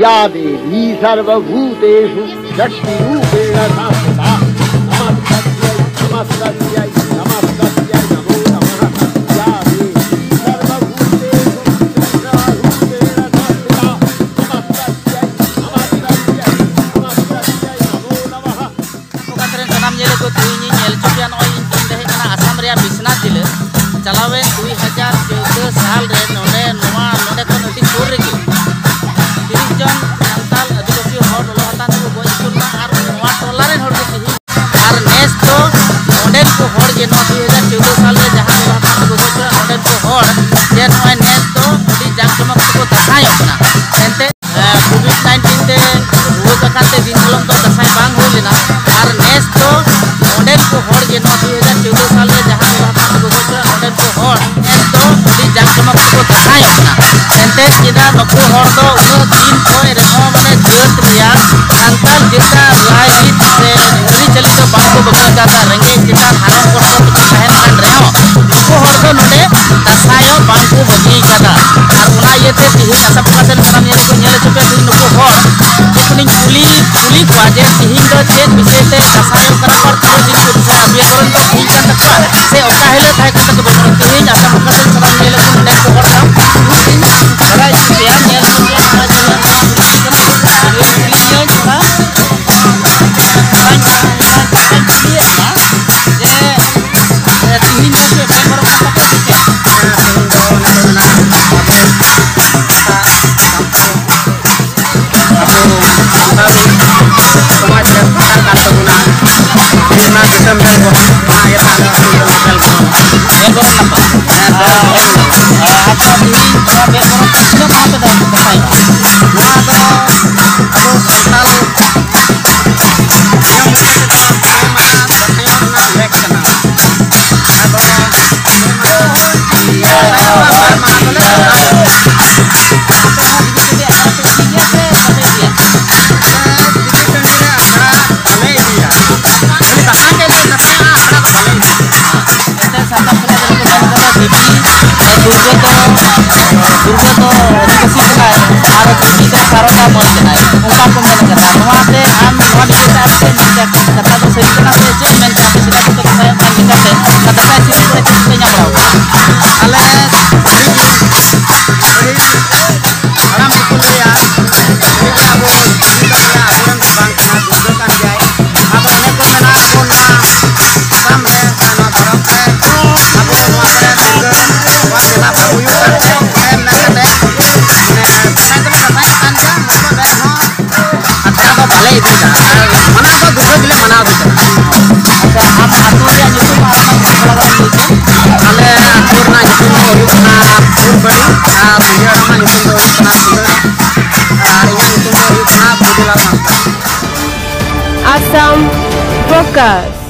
या देवी सर्वभूतेषु शक्तिरूपेण संस्थिता नमस्तस्यै नमस्तस्यै नमस्तस्यै नमो नमः। या देवी सर्वभूतेषु शक्तिरूपेण संस्थिता नमस्तस्यै नमस्तस्यै नमस्तस्यै नमो नमः। Keren kanam nyele ko tuini nyel copian oi inde kana Assam rea Bisnath jile chalawen 2014 साल रे नोडे नोवा नोडे को नटी सुर रेगी 30 जन संताल आदिवासी हर लोहातान को गोई सुरना आर नोवा टोला रे हर के आर नेस तो नोडे को हर जे 2014 साल रे जहां लोहातान को गोई सुरना नोडे को हर जे नोय नेस तो अडी जाकजमक को दसाय अपना एंते कोविड-19 ते रुवा ककाते दिन कलम तो दसाय बांग होई लेना आर नेस तो नोडे को हर जे 2014 साल रे जहां लोहातान को गोई सुरना नोडे को हर नेस तो अडी जाकजमक को दसाय अपना एंते चिदा नको हर तो उन दिन कोई रहो माने जत रिया संताल जिता राजनीति से घरी चली तो बात को बगल जाता रंगे चिता हारम करतो तो कहन कान रहो नको हर तो नोडे दसायो बांग को बगी कादा आर उना येते तिहि असप कासन करम ये को नेले चुके दिन नको हर एकनी कुली क्वाजे तिहि तो चेत विशेष ते दसायो करपर तो दिन को दिशा अबे करन तो ठीक कान तक से ओका हेले थाय कान तो बगल तिहि असप कासन करम नेले को नेक को हर बड़ा इतिया नेल को आज Assam Broadcast.